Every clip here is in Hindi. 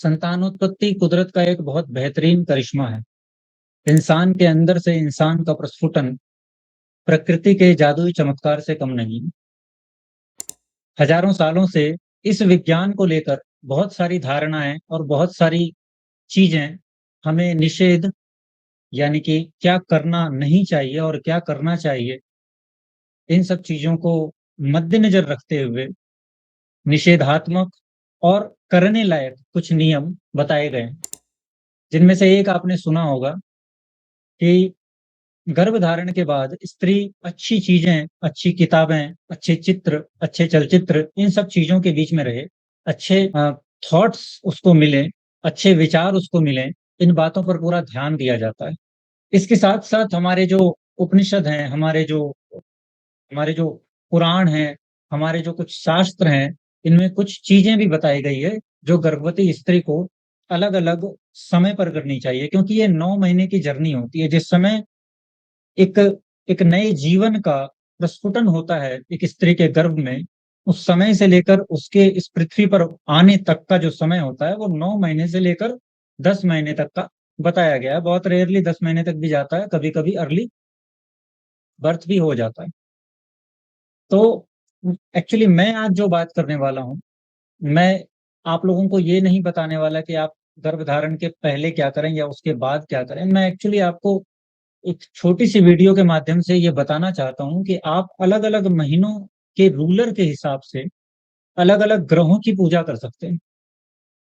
संतानोत्पत्ति कुदरत का एक बहुत बेहतरीन करिश्मा है। इंसान के अंदर से इंसान का प्रस्फुटन प्रकृति के जादुई चमत्कार से कम नहीं। हजारों सालों से इस विज्ञान को लेकर बहुत सारी धारणाएं और बहुत सारी चीजें हमें निषेध यानी कि क्या करना नहीं चाहिए और क्या करना चाहिए, इन सब चीजों को मद्देनजर रखते हुए निषेधात्मक और करने लायक कुछ नियम बताए गए, जिनमें से एक आपने सुना होगा कि गर्भधारण के बाद स्त्री अच्छी चीजें, अच्छी किताबें, अच्छे चित्र, अच्छे चलचित्र, इन सब चीजों के बीच में रहे, अच्छे थॉट्स उसको मिले, अच्छे विचार उसको मिले, इन बातों पर पूरा ध्यान दिया जाता है। इसके साथ साथ हमारे जो उपनिषद हैं, हमारे जो पुराण हैं, हमारे जो कुछ शास्त्र हैं, इनमें कुछ चीजें भी बताई गई है जो गर्भवती स्त्री को अलग अलग समय पर करनी चाहिए, क्योंकि ये 9 महीने की जर्नी होती है। जिस समय एक एक नए जीवन का प्रस्फुटन होता है एक स्त्री के गर्भ में, उस समय से लेकर उसके इस पृथ्वी पर आने तक का जो समय होता है वो 9 महीने से लेकर 10 महीने तक का बताया गया है। बहुत रेयरली 10 महीने तक भी जाता है, कभी कभी अर्ली बर्थ भी हो जाता है। तो एक्चुअली मैं आज जो बात करने वाला हूँ, मैं आप लोगों को ये नहीं बताने वाला कि आप गर्भधारण के पहले क्या करें या उसके बाद क्या करें। मैं एक्चुअली आपको एक छोटी सी वीडियो के माध्यम से ये बताना चाहता हूँ कि आप अलग अलग महीनों के रूलर के हिसाब से अलग अलग ग्रहों की पूजा कर सकते हैं।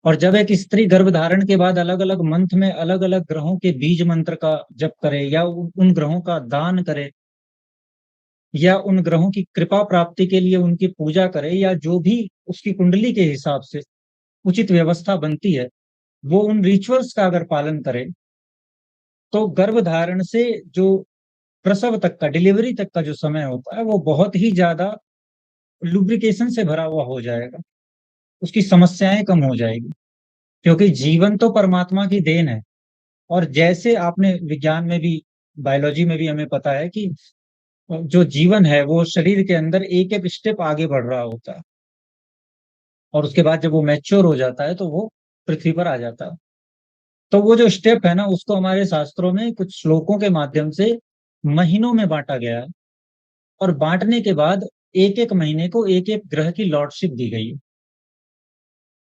और जब एक स्त्री गर्भधारण के बाद अलग अलग मंथ में अलग अलग ग्रहों के बीज मंत्र का जप करे या उन ग्रहों का दान करे या उन ग्रहों की कृपा प्राप्ति के लिए उनकी पूजा करे, या जो भी उसकी कुंडली के हिसाब से उचित व्यवस्था बनती है, वो उन रिचुअल्स का अगर पालन करे, तो गर्भधारण से जो प्रसव तक का, डिलीवरी तक का जो समय होता है वो बहुत ही ज्यादा लुब्रिकेशन से भरा हुआ हो जाएगा। उसकी समस्याएं कम हो जाएगी, क्योंकि जीवन तो परमात्मा की देन है। और जैसे आपने विज्ञान में भी, बायोलॉजी में भी हमें पता है कि जो जीवन है वो शरीर के अंदर एक एक स्टेप आगे बढ़ रहा होता है, और उसके बाद जब वो मैच्योर हो जाता है तो वो पृथ्वी पर आ जाता है। तो वो जो स्टेप है ना, उसको हमारे शास्त्रों में कुछ श्लोकों के माध्यम से महीनों में बांटा गया है। और बांटने के बाद एक एक महीने को एक एक ग्रह की लॉर्डशिप दी गई है,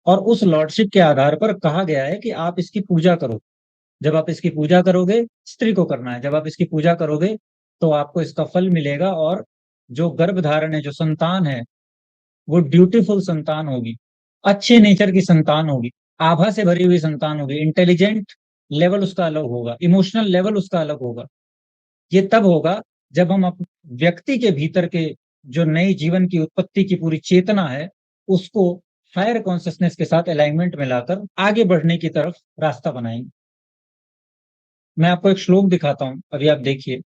और उस लॉर्डशिप के आधार पर कहा गया है कि आप इसकी पूजा करो। जब आप इसकी पूजा करोगे, स्त्री को करना है, जब आप इसकी पूजा करोगे तो आपको इसका फल मिलेगा। और जो गर्भधारण है, जो संतान है, वो ड्यूटीफुल संतान होगी, अच्छे नेचर की संतान होगी, आभा से भरी हुई संतान होगी। इंटेलिजेंट लेवल उसका अलग होगा, इमोशनल लेवल उसका अलग होगा। ये तब होगा जब हम व्यक्ति के भीतर के जो नए जीवन की उत्पत्ति की पूरी चेतना है, उसको हायर कॉन्शियसनेस के साथ अलाइनमेंट में लाकर आगे बढ़ने की तरफ रास्ता बनाएंगे। मैं आपको एक श्लोक दिखाता हूं, अभी आप देखिए।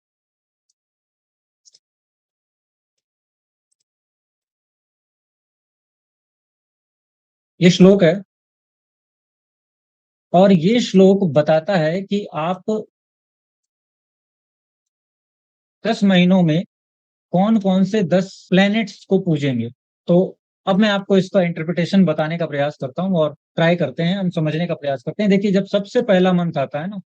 ये श्लोक है, और ये श्लोक बताता है कि आप 10 महीनों में कौन कौन से 10 प्लैनेट्स को पूजेंगे। तो अब मैं आपको इसका इंटरप्रिटेशन बताने का प्रयास करता हूँ, और ट्राई करते हैं, हम समझने का प्रयास करते हैं। देखिए, जब सबसे पहला मंथ आता है ना,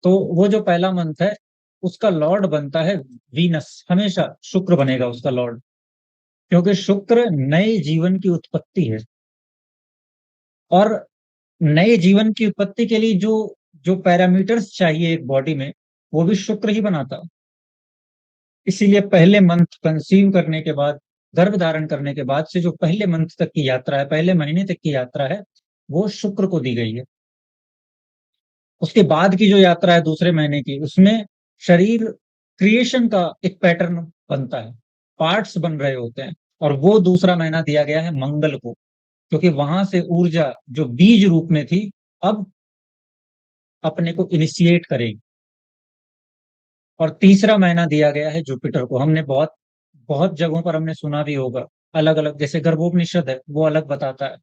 तो वो जो पहला मंथ है उसका लॉर्ड बनता है वीनस। हमेशा शुक्र बनेगा उसका लॉर्ड, क्योंकि शुक्र नए जीवन की उत्पत्ति है। और नए जीवन की उत्पत्ति के लिए जो जो पैरामीटर्स चाहिए एक बॉडी में, वो भी शुक्र ही बनाता है। इसीलिए पहले मंथ कंसीव करने के बाद, गर्भ धारण करने के बाद से जो पहले मंथ तक की यात्रा है, पहले महीने तक की यात्रा है, वो शुक्र को दी गई है। उसके बाद की जो यात्रा है दूसरे महीने की, उसमें शरीर क्रिएशन का एक पैटर्न बनता है, पार्ट्स बन रहे होते हैं, और वो दूसरा महीना दिया गया है मंगल को, क्योंकि वहां से ऊर्जा जो बीज रूप में थी, अब अपने को इनिशिएट करेगी। और तीसरा महीना दिया गया है जुपिटर को। हमने बहुत बहुत जगहों पर हमने सुना भी होगा, अलग अलग, जैसे गर्भोपनिषद है वो अलग बताता है,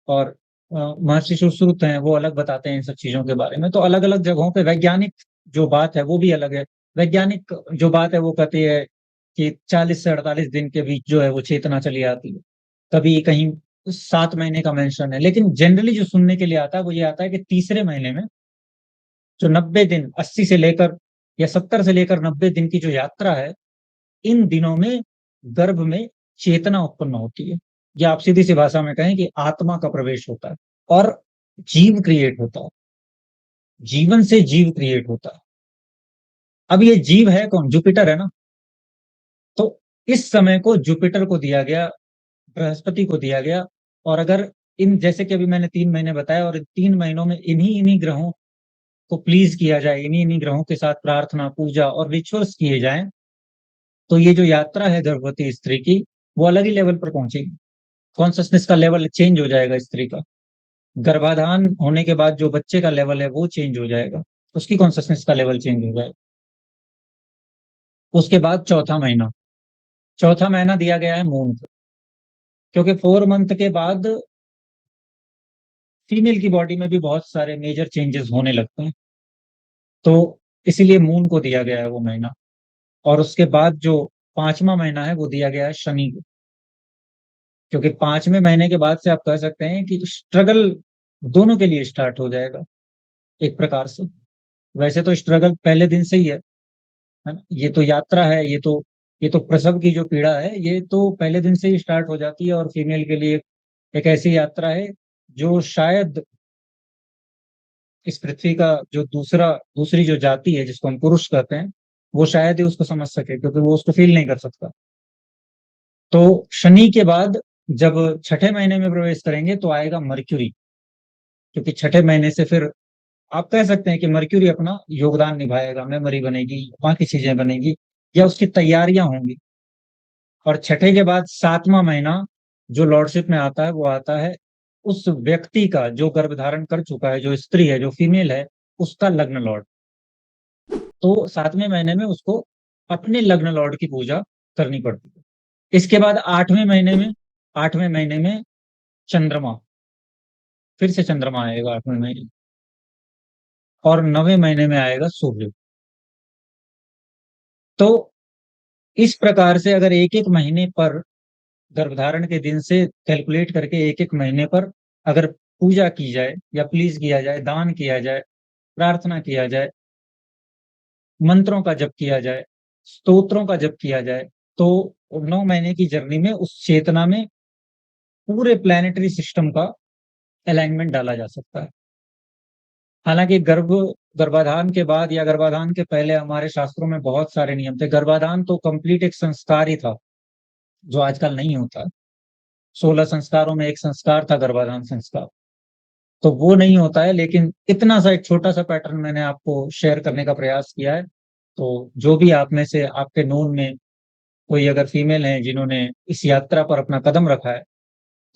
और महर्षि सुश्रुत हैं वो अलग बताते हैं इन सब चीजों के बारे में। तो अलग अलग जगहों पे वैज्ञानिक जो बात है वो भी अलग है। वैज्ञानिक जो बात है वो कहती है कि 40 से 48 दिन के बीच जो है वो चेतना चली आती है। कभी कहीं 7 महीने का मेंशन है, लेकिन जनरली जो सुनने के लिए आता है वो ये आता है कि तीसरे महीने में जो 90 दिन 80 से लेकर या 70 से लेकर 90 दिन की जो यात्रा है, इन दिनों में गर्भ में चेतना उत्पन्न होती है, या आप सीधी सी भाषा में कहें कि आत्मा का प्रवेश होता है और जीव क्रिएट होता है, जीवन से जीव क्रिएट होता है। अब ये जीव है कौन? जुपिटर है ना। तो इस समय को जुपिटर को दिया गया, बृहस्पति को दिया गया। और अगर इन जैसे कि अभी मैंने 3 महीने बताया, और इन 3 महीनों में इन्हीं इन्हीं ग्रहों को प्लीज किया जाए, इन्हीं इन्हीं ग्रहों के साथ प्रार्थना पूजा और रिचुअल्स किए जाएं, तो ये जो यात्रा है गर्भवती स्त्री की, वो अलग ही लेवल पर पहुंचेगी। कॉन्शसनेस का लेवल चेंज हो जाएगा स्त्री का। गर्भाधान होने के बाद जो बच्चे का लेवल है वो चेंज हो जाएगा, उसकी कॉन्शसनेस का लेवल चेंज हो जाएगा। उसके बाद चौथा महीना दिया गया है मून को, क्योंकि 4 मंथ के बाद फीमेल की बॉडी में भी बहुत सारे मेजर चेंजेस होने लगते हैं, तो इसीलिए मून को दिया गया है वो महीना। और उसके बाद जो 5वां महीना है वो दिया गया है शनि को, क्योंकि 5वें महीने के बाद से आप कह सकते हैं कि स्ट्रगल दोनों के लिए स्टार्ट हो जाएगा एक प्रकार से। वैसे तो स्ट्रगल पहले दिन से ही है ना? ये तो यात्रा है, ये तो प्रसव की जो पीड़ा है ये तो पहले दिन से ही स्टार्ट हो जाती है, और फीमेल के लिए एक ऐसी यात्रा है जो शायद इस पृथ्वी का जो दूसरी जो जाति है जिसको हम पुरुष कहते हैं, वो शायद ही उसको समझ सके, क्योंकि वो उसको फील नहीं कर सकता। तो शनि के बाद जब छठे महीने में प्रवेश करेंगे तो आएगा मर्क्यूरी, क्योंकि छठे महीने से फिर आप कह सकते हैं कि मर्क्यूरी अपना योगदान निभाएगा, मेमोरी बनेगी, बाकी चीजें बनेगी, या उसकी तैयारियां होंगी। और छठे के बाद 7वां महीना जो लॉर्डशिप में आता है वो आता है उस व्यक्ति का जो गर्भ धारण कर चुका है, जो स्त्री है, जो फीमेल है, उसका लग्न लॉर्ड। तो 7वें महीने में उसको अपने लग्न लॉर्ड की पूजा करनी पड़ती है। इसके बाद 8वें महीने में चंद्रमा, फिर से चंद्रमा आएगा 8वें महीने, और 9वें महीने में आएगा सूर्य। तो इस प्रकार से अगर एक एक महीने पर गर्भधारण के दिन से कैलकुलेट करके एक एक महीने पर अगर पूजा की जाए या प्लीज किया जाए, दान किया जाए, प्रार्थना किया जाए, मंत्रों का जप किया जाए, स्तोत्रों का जप किया जाए, तो 9 महीने की जर्नी में उस चेतना में पूरे प्लानिटरी सिस्टम का अलाइनमेंट डाला जा सकता है। हालांकि गर्भाधान के बाद या गर्भाधान के पहले हमारे शास्त्रों में बहुत सारे नियम थे। गर्भाधान तो कंप्लीट एक संस्कार ही था, जो आजकल नहीं होता। 16 संस्कारों में एक संस्कार था गर्भाधान संस्कार, तो वो नहीं होता है। लेकिन इतना सा एक छोटा सा पैटर्न मैंने आपको शेयर करने का प्रयास किया है। तो जो भी आप में से आपके नोन में कोई अगर फीमेल है जिन्होंने इस यात्रा पर अपना कदम रखा है,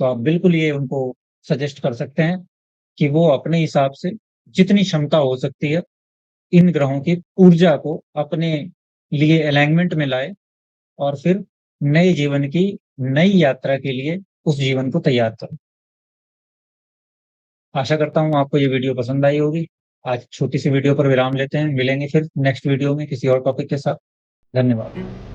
तो आप बिल्कुल ये उनको सजेस्ट कर सकते हैं कि वो अपने हिसाब से जितनी क्षमता हो सकती है इन ग्रहों की ऊर्जा को अपने लिए अलाइनमेंट में लाए, और फिर नए जीवन की नई यात्रा के लिए उस जीवन को तैयार करें। आशा करता हूँ आपको ये वीडियो पसंद आई होगी। आज छोटी सी वीडियो पर विराम लेते हैं, मिलेंगे फिर नेक्स्ट वीडियो में किसी और टॉपिक के साथ। धन्यवाद।